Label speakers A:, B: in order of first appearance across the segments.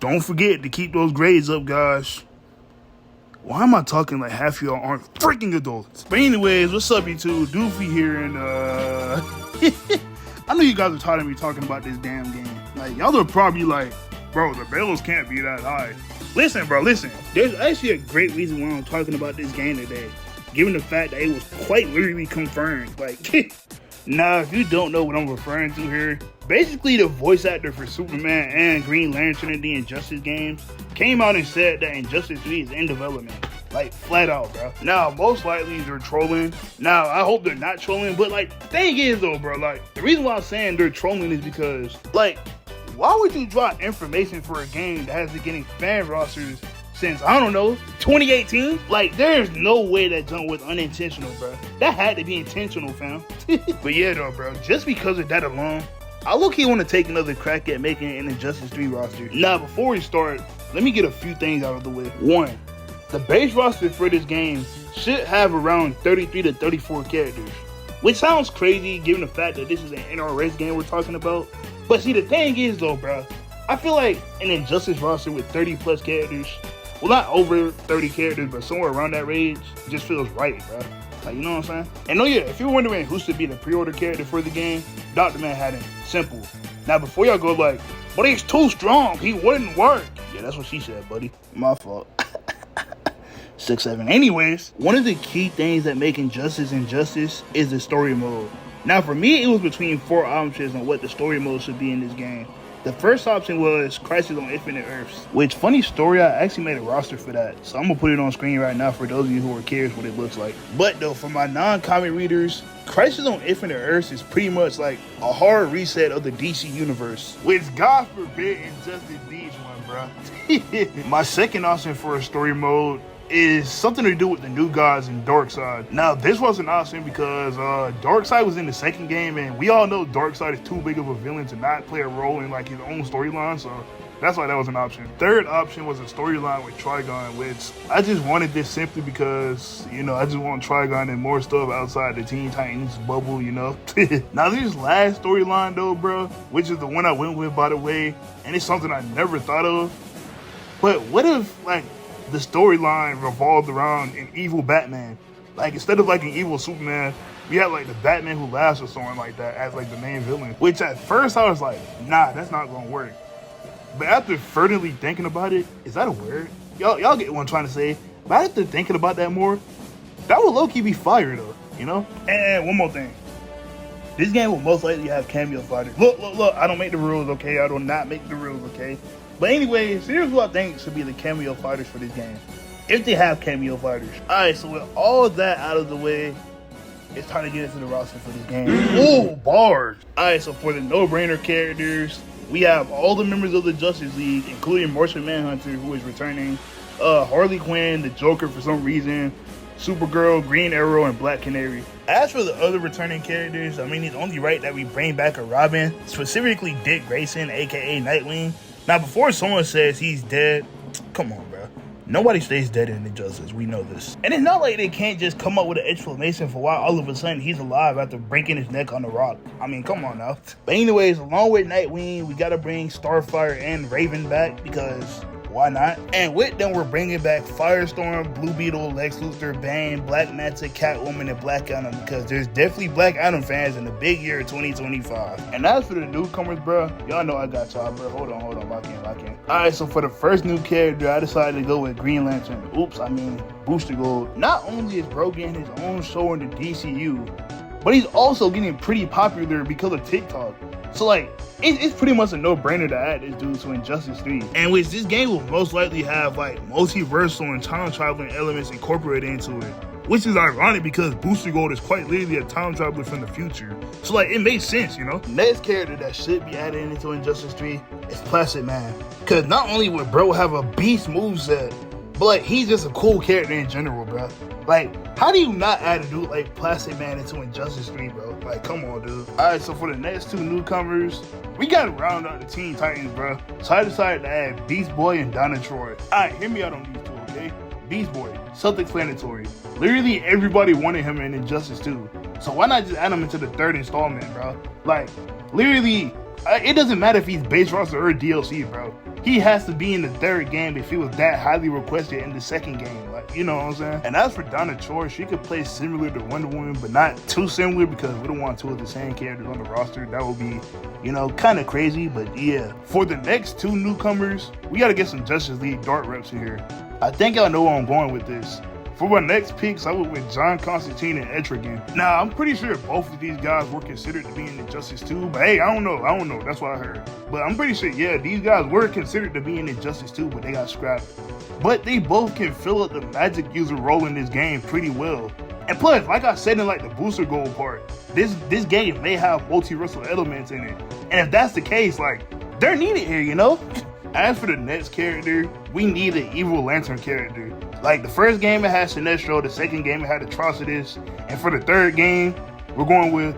A: Don't forget to keep those grades up, guys. Why am I talking like half of y'all aren't freaking adults? But anyways, what's up, you two? Doofy here, and I know you guys are tired of me talking about this damn game. Like, y'all are probably like, bro, the Bills can't be that high. Listen, bro, listen. There's actually a great reason why I'm talking about this game today, given the fact that it was quite literally confirmed. Like, now, if you don't know what I'm referring to here, basically the voice actor for Superman and Green Lantern in the Injustice games came out and said that Injustice 3 is in development. Like, flat out, bro. Now, most likely they're trolling. Now, I hope they're not trolling, but like, the thing is though, bro, like, the reason why I'm saying they're trolling is because, like, why would you drop information for a game that has been getting fan rosters since, I don't know, 2018? Like, there's no way that jump was unintentional, bro. That had to be intentional, fam. But yeah, though, bro, just because of that alone, I low-key want to take another crack at making an Injustice 3 roster. Now, before we start, let me get a few things out of the way. One, the base roster for this game should have around 33 to 34 characters, which sounds crazy given the fact that this is an NRS game we're talking about. But see, the thing is though, bro, I feel like an Injustice roster with 30 plus characters, well, not over 30 characters, but somewhere around that range, just feels right, bro. Like, you know what I'm saying? And oh yeah, if you're wondering who should be the pre-order character for the game, Dr. Manhattan. Simple. Now, before y'all go like, but he's too strong, he wouldn't work. Yeah, that's what she said, buddy. My fault. 6-7. Anyways, one of the key things that make Injustice is the story mode. Now, for me, it was between 4 options on what the story mode should be in this game. The first option was Crisis on Infinite Earths, which, funny story, I actually made a roster for that. So I'm going to put it on screen right now for those of you who are curious what it looks like. But though, for my non-comic readers, Crisis on Infinite Earths is pretty much like a hard reset of the DC universe, which God forbid Injustice needs one, bro. My second option for a story mode is something to do with the New Gods and Darkseid. Now, this was an option because Darkseid was in the second game, and we all know Darkseid is too big of a villain to not play a role in like his own storyline, so that's why that was an option. Third option was a storyline with Trigon, which I just wanted this simply because, you know, I just want Trigon and more stuff outside the Teen Titans bubble, you know. Now, this last storyline though, bro, which is the one I went with, by the way, and it's something I never thought of. But what if, like, the storyline revolved around an evil Batman? Like, instead of like an evil Superman, we had like the Batman Who Laughs or something like that as like the main villain. Which at first I was like, nah, that's not gonna work. But after furtively thinking about it, is that a word? Y'all get what I'm trying to say. But after thinking about that more, that would low-key be fire though, you know? And one more thing. This game will most likely have cameo fighters. Look, I don't make the rules, okay? I do not make the rules, okay? But anyways, here's what I think should be the cameo fighters for this game, if they have cameo fighters. Alright, so with all of that out of the way, it's time to get into the roster for this game. Ooh, bars! Alright, so for the no-brainer characters, we have all the members of the Justice League, including Martian Manhunter, who is returning, Harley Quinn, the Joker for some reason, Supergirl, Green Arrow, and Black Canary. As for the other returning characters, I mean, it's only right that we bring back a Robin, specifically Dick Grayson, aka Nightwing. Now, before someone says he's dead, come on, bro. Nobody stays dead in Injustice. We know this. And it's not like they can't just come up with an explanation for why all of a sudden he's alive after breaking his neck on the rock. I mean, come on now. But anyways, along with Nightwing, we gotta bring Starfire and Raven back because why not? And with them, we're bringing back Firestorm, Blue Beetle, Lex Luthor, Bane, Black Manta, Catwoman, and Black Adam, because there's definitely Black Adam fans in the big year 2025. And as for the newcomers, bro, y'all know I got y'all, bro. Hold on, lock in. Alright, so for the first new character, I decided to go with Green Lantern. Booster Gold. Not only is bro getting his own show in the DCU, but he's also getting pretty popular because of TikTok. So like, it's pretty much a no-brainer to add this dude to Injustice 3. And which this game will most likely have like multiversal and time-traveling elements incorporated into it. Which is ironic because Booster Gold is quite literally a time traveler from the future. So like, it makes sense, you know? Next character that should be added into Injustice 3 is Placid Man. Because not only would bro have a beast moveset, but like, he's just a cool character in general, bro. Like, how do you not add a dude like Placid Man into Injustice 3, bro? Like, come on, dude. Alright, so for the next two newcomers, we gotta round out the Teen Titans, bro. So I decided to add Beast Boy and Donna Troy. Alright, hear me out on these two, okay? Beast Boy, self-explanatory. Literally everybody wanted him in Injustice 2. So why not just add him into the third installment, bro? Like, literally, It doesn't matter if he's base roster or DLC, bro. He has to be in the third game if he was that highly requested in the second game. Like, you know what I'm saying? And as for Donna Choi, she could play similar to Wonder Woman, but not too similar because we don't want two of the same characters on the roster. That would be, you know, kind of crazy. But yeah, for the next two newcomers, we got to get some Justice League Dark reps in here. I think y'all know where I'm going with this. For my next picks, I went with John Constantine and Etrigan. Now, I'm pretty sure both of these guys were considered to be in Injustice 2, but hey, I don't know, that's what I heard. But I'm pretty sure, yeah, these guys were considered to be in Injustice 2, but they got scrapped. But they both can fill up the magic user role in this game pretty well. And plus, like I said in like the booster goal part, this game may have multi-wrestle elements in it. And if that's the case, like, they're needed here, you know? As for the next character, we need an Evil Lantern character. Like, the first game it had Sinestro, the second game it had Atrocitus, and for the third game, we're going with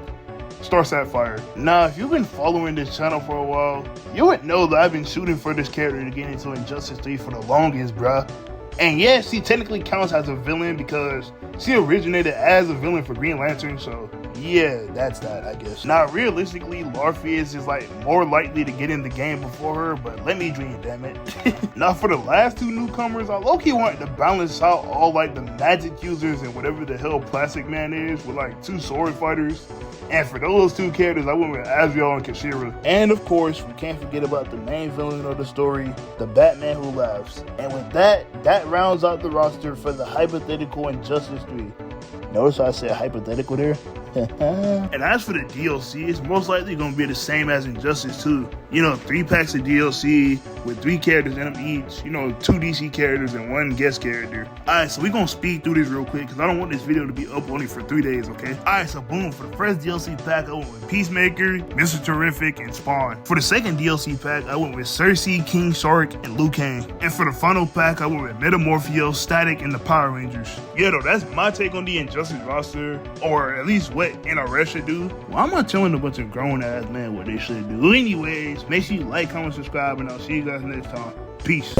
A: Star Sapphire. Now, if you've been following this channel for a while, you would know that I've been shooting for this character to get into Injustice 3 for the longest, bruh. And yes, she technically counts as a villain because she originated as a villain for Green Lantern, so yeah, that's that, I guess. Now, realistically, Larpheus is like more likely to get in the game before her, but let me dream, damn it. Now, for the last two newcomers, I low-key wanted to balance out all like the magic users and whatever the hell Plastic Man is with like two sword fighters. And for those two characters, I went with Azrael and Kashira. And of course, we can't forget about the main villain of the story, the Batman Who Laughs. And with that rounds out the roster for the hypothetical Injustice 3. Notice how I said hypothetical there? And as for the DLC, it's most likely going to be the same as Injustice 2. You know, 3 packs of DLC with 3 characters in them each. You know, 2 DC characters and 1 guest character. Alright, so we're going to speed through this real quick because I don't want this video to be up only for 3 days, okay? Alright, so boom, for the first DLC pack, I went with Peacemaker, Mr. Terrific, and Spawn. For the second DLC pack, I went with Cersei, King Shark, and Liu Kang. And for the final pack, I went with Metamorphio, Static, and the Power Rangers. Yeah, though, that's my take on the Injustice roster, or at least what NRS should do. Well, I'm not telling a bunch of grown-ass men what they should do. Anyways, make sure you like, comment, subscribe, and I'll see you guys next time. Peace.